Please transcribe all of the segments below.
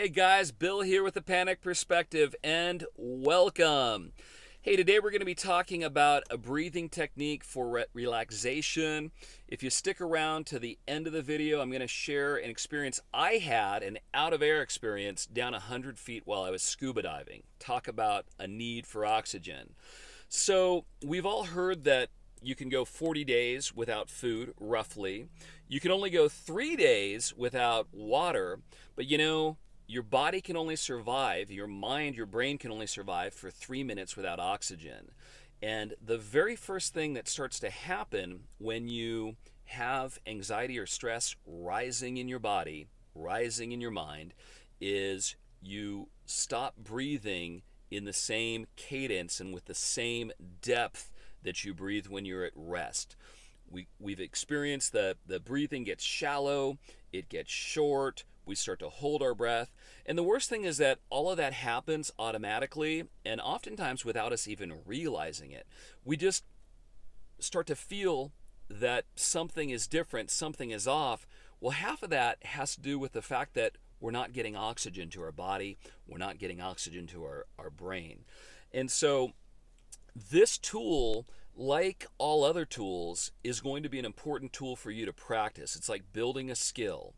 Hey guys, Bill here with the Panic Perspective, and welcome. Hey, today we're going to be talking about a breathing technique for relaxation. If you stick around to the end of the video, I'm going to share an experience I had, an out of air experience down 100 feet while I was scuba diving. Talk about a need for oxygen. So, we've all heard that you can go 40 days without food, roughly. You can only go 3 days without water, but your body can only survive, your mind, your brain can only survive for 3 minutes without oxygen. And the very first thing that starts to happen when you have anxiety or stress rising in your body, rising in your mind, is you stop breathing in the same cadence and with the same depth that you breathe when you're at rest. We've experienced the breathing gets shallow, it gets short, we start to hold our breath. And the worst thing is that all of that happens automatically and oftentimes without us even realizing it. We just start to feel that something is different, something is off. Well, half of that has to do with the fact that we're not getting oxygen to our body, we're not getting oxygen to our brain. And so this tool, like all other tools, is going to be an important tool for you to practice. It's like building a skill.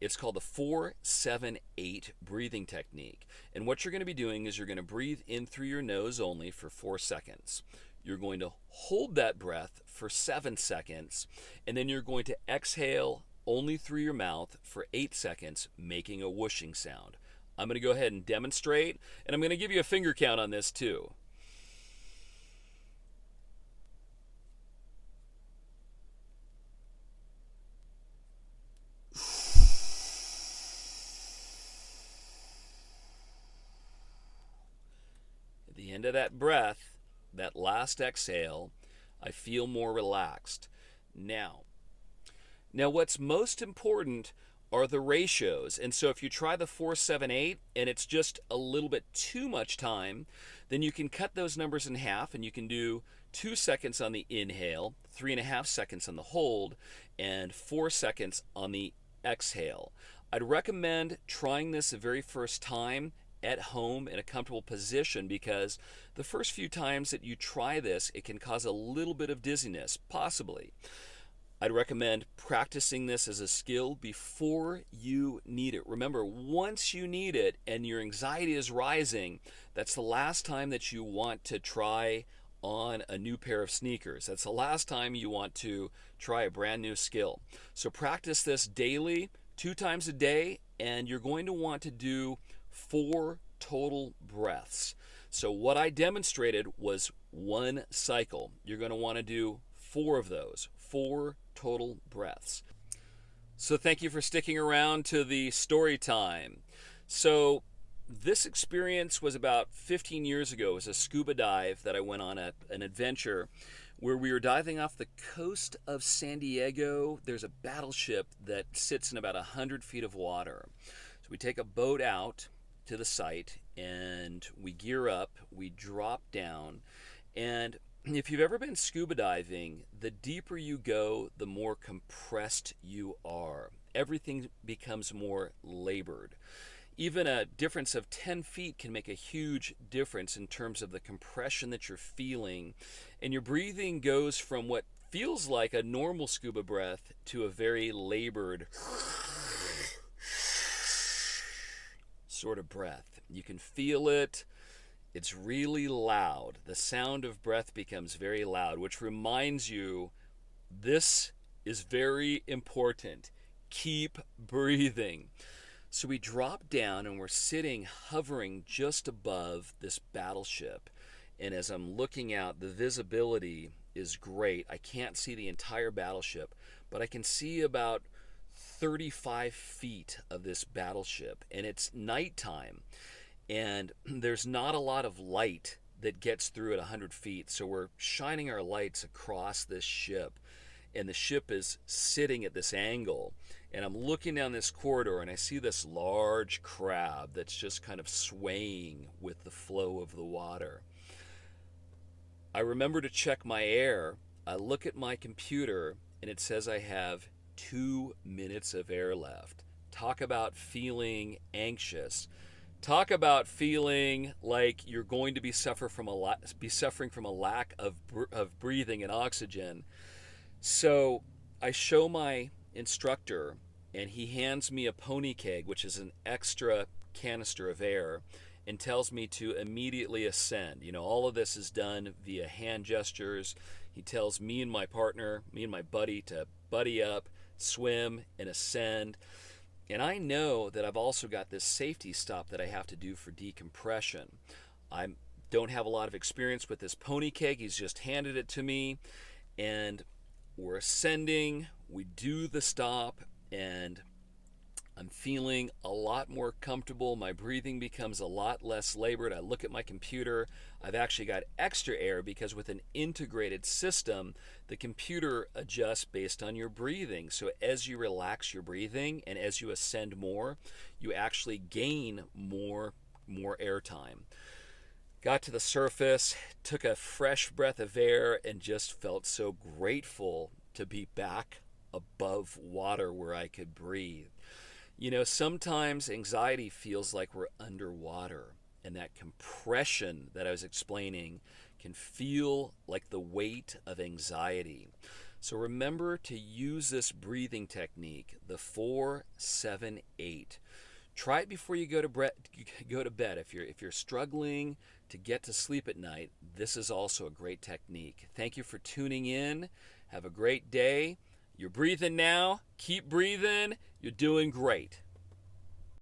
It's called the 4-7-8 breathing technique. And what you're going to be doing is you're going to breathe in through your nose only for 4 seconds. You're going to hold that breath for 7 seconds, and then you're going to exhale only through your mouth for 8 seconds, making a whooshing sound. I'm going to go ahead and demonstrate, and I'm going to give you a finger count on this too. At the end of that breath, that last exhale, I feel more relaxed. Now what's most important are the ratios. And so if you try the 4-7-8 and it's just a little bit too much time, then you can cut those numbers in half and you can do 2 seconds on the inhale, 3.5 seconds on the hold, and 4 seconds on the exhale. I'd recommend trying this the very first time at home in a comfortable position, because the first few times that you try this, it can cause a little bit of dizziness, possibly. I'd recommend practicing this as a skill before you need it. Remember, once you need it and your anxiety is rising, that's the last time that you want to try on a new pair of sneakers. That's the last time you want to try a brand new skill. So practice this daily, 2 times a day, and you're going to want to do 4 total breaths. So what I demonstrated was 1 cycle. You're going to want to do 4 of those, 4 total breaths. So thank you for sticking around to the story time. So this experience was about 15 years ago. It was a scuba dive that I went on an adventure where we were diving off the coast of San Diego. There's a battleship that sits in about 100 feet of water. So we take a boat out to the site and we gear up, we drop down, and if you've ever been scuba diving, the deeper you go, the more compressed you are. Everything becomes more labored. Even a difference of 10 feet can make a huge difference in terms of the compression that you're feeling. And your breathing goes from what feels like a normal scuba breath to a very labored sort of breath. You can feel it. It's really loud. The sound of breath becomes very loud, which reminds you this is very important. Keep breathing. So we drop down and we're sitting, hovering just above this battleship. And as I'm looking out, the visibility is great. I can't see the entire battleship, but I can see about 35 feet of this battleship. And it's nighttime. And there's not a lot of light that gets through at 100 feet. So we're shining our lights across this ship. And the ship is sitting at this angle. And I'm looking down this corridor and I see this large crab that's just kind of swaying with the flow of the water. I remember to check my air. I look at my computer and it says I have 2 minutes of air left. Talk about feeling anxious. Talk about feeling like you're going to be suffering from a lack of breathing and oxygen. So I show my instructor, and he hands me a pony keg, which is an extra canister of air, and tells me to immediately ascend. All of this is done via hand gestures. He tells me and my partner, me and my buddy, to buddy up, swim, and ascend. And I know that I've also got this safety stop that I have to do for decompression. I don't have a lot of experience with this pony keg. He's just handed it to me, and we're ascending. We do the stop, and I'm feeling a lot more comfortable. My breathing becomes a lot less labored. I look at my computer. I've actually got extra air because with an integrated system, the computer adjusts based on your breathing. So as you relax your breathing and as you ascend more, you actually gain more air time. Got to the surface, took a fresh breath of air, and just felt so grateful to be back above water where I could breathe. Sometimes anxiety feels like we're underwater, and that compression that I was explaining can feel like the weight of anxiety. So remember to use this breathing technique, the 4-7-8. Try it before you go to bed. If you're struggling to get to sleep at night, this is also a great technique. Thank you for tuning in. Have a great day. You're breathing now. Keep breathing. You're doing great.